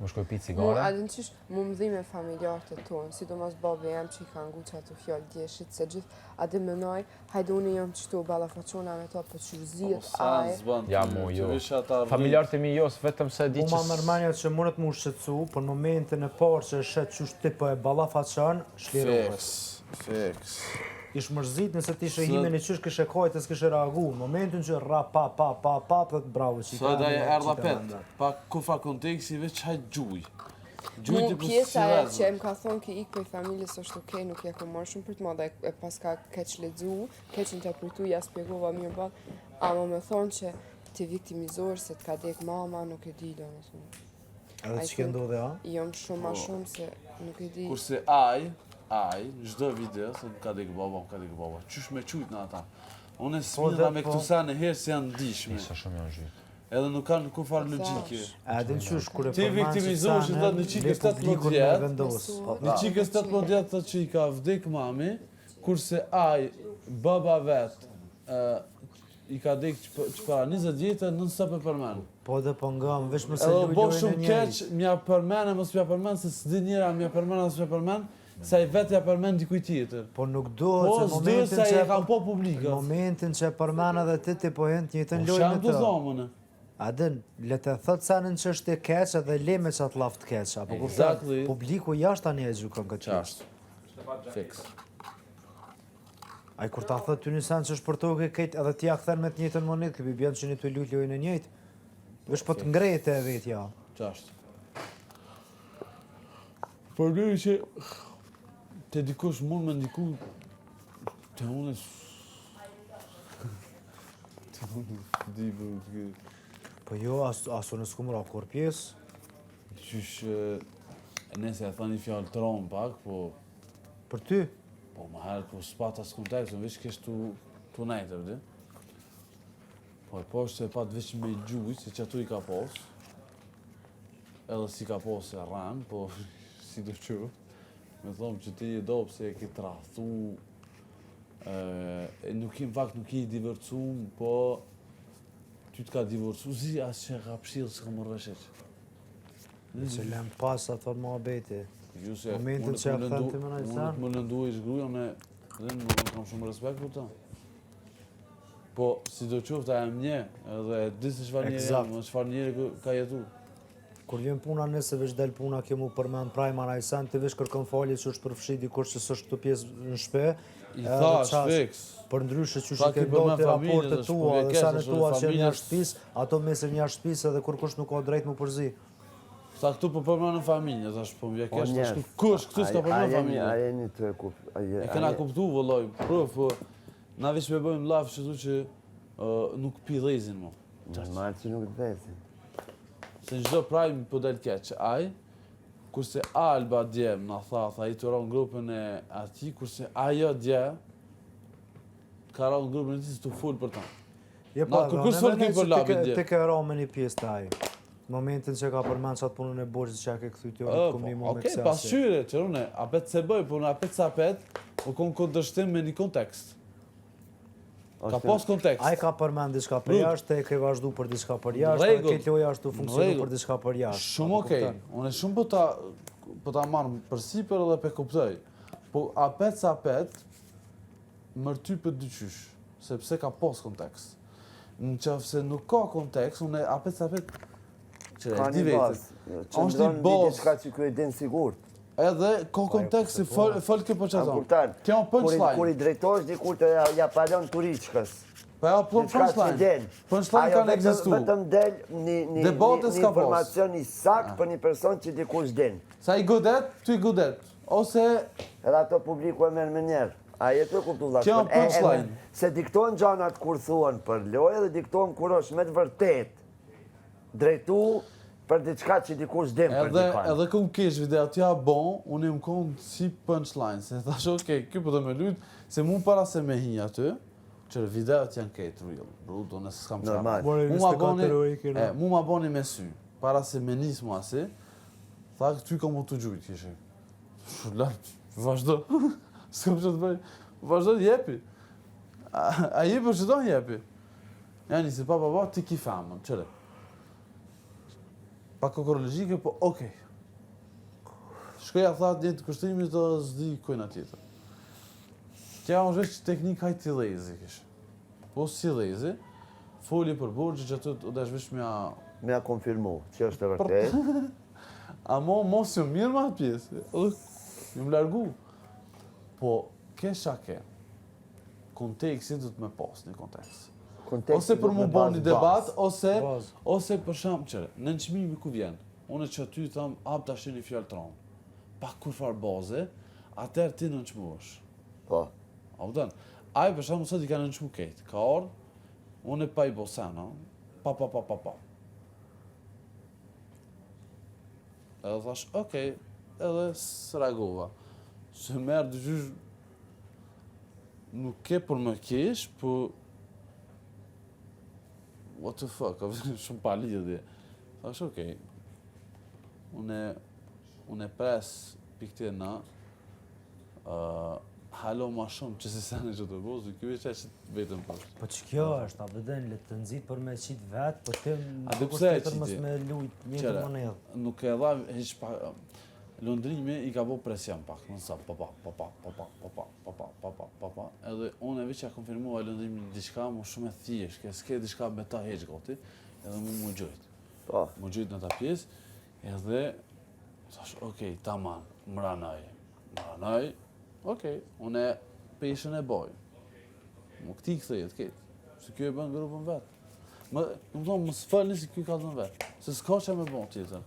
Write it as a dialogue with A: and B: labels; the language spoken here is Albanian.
A: Më shkoj pi
B: Mu,
A: cigare.
B: adin qish, mu më dhime familjarët e tonë, sidomos babi jem që i ka ngu që ato fjallë djeshit, se gjithë, adin më noj, hajde unë jam qëtu balafaqona me to, për që zhjit aje.
A: Ja mu, jo. Familjarët e mi jos, vetëm se di që...
C: Ma mërmenja që mundet mu shqetsu, për momentin e parë që shet që ti po e balafaqon, shlirohet.
D: Fix.
C: Ish mërzit nëse ti ishe himen i qysh këshe kajtë, s'kishe reagu. Në momentin që ra pa, dhe të bravo që i ka...
D: Sa da e erdha pet, pa kufa kontekstive që hajtë gjuj.
B: Mu pjesa e që em ka thonë ki ik për familjes është okej, nuk ja ku marrë shumë për të madhe, e pas ka keq ledzu, keq interpretu, ja spjegova mirë ba, ama me thonë që ti viktimizor se të ka dek mama, nuk e di do në thonë.
C: Edhe që ke ndodhe, a?
B: Jom shumë ma shumë se nuk e di.
D: Kurse aj, në çdo video, thot ka dek baba, qysh me qujt në ata. Unë e smidha me këtu sa në herë se janë ndishme.
A: Sa shumë janë zhyt.
D: Edhe nuk kanë ku farë logjike.
C: A din qysh kur e
D: Ti viktimizohesh që thot në qikës 18 vjetë, në qikës 18 vjetë thot që i ka vdek mami, kurse aj, baba vetë, i ka dek që para 20 vjetë, nën sa për përmen.
C: Po dhe po ngam, vesh më se
D: lujlojnë e njeri. Edhe bo shumë
C: keq,
D: mja përmen e mos mja përmen, se s'di njëra mja përmen e mos mja përmen, sa i vetë ja përmen dikuj tjetër.
C: Po nuk dohet
D: që momentin që e kam po publikat.
C: Në momentin që e përmen edhe ti po hend njëtën lojnë me të.
D: Shambu
C: Adin, le të thot sanin që është e keq edhe le me qatë laft keq.
D: Exactly.
C: Publiku jashtë tani e gjukon këtë qështë.
D: Fix.
C: Aj kur ta thot të një sen që është për toke këtë edhe ti ja këthen me të njëtën monit, këpi bjën që një të lutë lojnë e njëjtë. Vesh po të ngrejt e vetja.
D: Qashtë. Problemi që të dikush mund me ndiku të unë di bërë
C: po jo, aso në s'ku mëra kur pjesë.
D: Qysh, nëse e thani fjallë tronë pak, po...
C: Për ty?
D: Po, më herë, po s'pat asë kontekst, në vishë kështë tu nejtë, vëdi? Po, e po është se pat veç me gjujtë, se që atu i ka posë, edhe si ka posë e rranë, po, si do që, me thomë që ti e dopë se e ki trathu, nuk i divercum, po, ty të ka divorcu, zi asë që ka pëshilë së ka më rësheq.
C: Që lem pas ato më abeti. Momentin që e këthen të më najtë
D: më lëndu e shgruja, në kam shumë respekt për ta. Po, si do qofta e më një, edhe di se shfar njeri jam, shfar njeri ka jetu.
C: Kur vjen puna nëse veç del puna kemu përmend prajma najsan, të veç kërkon falje që është përfshi dikush që s'është këtu pjesë në shpe.
D: I thash, fix.
C: Për ndryshe që që ke do të raportet tua dhe sa në tua që një shtëpis, ato mesër një shtëpis edhe kur kush nuk ka drejt më përzi.
D: Sa këtu për përmën në familje, thash po më kesh, kush këtu s'ka përmën në familje?
E: A jeni të
D: E kena kuptu, vëlloj, po, na veç me bëjmë lafë që tu që nuk pi dhezin mu.
E: Normal që nuk dhezin.
D: Se në gjdo prajmë për del keq, aj, kurse Alba djem, në tha i të ronë grupën e ati, kurse ajo dje, ka ronë grupën e ti se të full për ta. Na kërkus fol këj për labin dje.
C: Të ke ronë me një pjesë të ajë. Momentin që ka përmenë qatë punën e borgjës që ke këthy të orët këmë një më me kësasi.
D: Okej, pasqyre, qërune, apet se bëj, por në apet sa apet, u konë këndërshtim me një kontekst. Ka pas kontekst.
C: Ai ka përmend diçka për jashtë, te ke vazhdu për diçka për jashtë, këtë loja ashtu funksionon për diçka për jashtë.
D: Shumë okej. Unë shumë po ta marr përsipër edhe pe kuptoj. Po apet sa apet mërtypet dyqysh, sepse ka pas kontekst. Nëse nuk ka kontekst, unë apet sa apet
E: ka një bazë. Është një diçka që ky e din sigurt.
D: Edhe ka kontekst si fol ke po çaton. Kjo punchline.
E: Kur i drejtohesh dikur të ja palon turiçkës.
D: Po ja punchline. Punchline kanë ekzistuar.
E: Vetëm del një informacion i sakt për një person që dikush din.
D: Sa i godet, ty i godet. Ose
E: edhe ato publiku e merr me njerë. A jetë e kuptu dhe.
D: Kjo punchline.
E: Se diktojnë gjanat kur thuan për lojë dhe diktojnë kur është me të vërtet drejtu për diçka që dikush dim për dikon.
D: Edhe këmë kesh video t'ja bon, unë im konë si punchline, se thash, okej, kjo për dhe me lutë, se mu para se me hinja ty, që videot janë kejtë real, bruto, nëse s'kam qapa. Mu ma boni me sy, para se me nisë mu asi, tha, ty ka mu të gjujtë, kishe. Shullart, vazhdo, s'kam që të bëj, vazhdo t'jepi. A jepi që do jepi. Ja, nisi, pa, ti ki famën, qëre. pak kokorologjike, po okej. Shkoja tha një të kushtrimit të zdi kojna tjetër. Kja është veç teknik hajt të lezi kishë. Po si lezi, foli për borgjë që atë të dash veç
E: Me a konfirmu, që është e vërtet.
D: A mos jë mirë ma atë pjesë, ju më largu. Po, kesha ke, kontekstin të të me pas një kontekst. Ose për mu bo një debat, ose për shamë qëre, në nëqmimi ku vjen, unë që ty tham, hap të ashtë një fjallë tronë, pa kur farë baze, atër ti në nëqmu është.
E: Po.
D: A u dënë, ajë për shamë sot i ka në nëqmu kejtë, ka orë, unë e pa i bosena, pa. Edhe thash, okej, edhe s'reagova. Se merë dëgjush, nuk ke për më kesh, po what the fuck, shumë pa lidhje. Thash, okej, unë e pres pikte na, halo ma shumë që se sene që të bozë, kjo e që vetëm poshtë.
C: Po që kjo është, a bëden, le të nëzit për me qitë vetë, po tim
D: A dhe pse e
C: tjetër mos
D: qiti?
C: me lujt një të monedhë.
D: Nuk e dha heq pa... Lundrimi i ka bo presion pak, nësa papa, edhe unë e veç ja konfirmua lundrimi diçka mu shumë e thjesht, s'ke diçka me ta heq goti, edhe mu gjojt. Mu gjojt në ta pjesë, edhe thash, okej, taman, mranaj, okej, unë e peshën e boj. Mu këti këthejet, ketë, se kjo e bën grupën vetë. Më thonë, më s'falni se kjo ka të në vetë, se s'ka që me bon tjetër.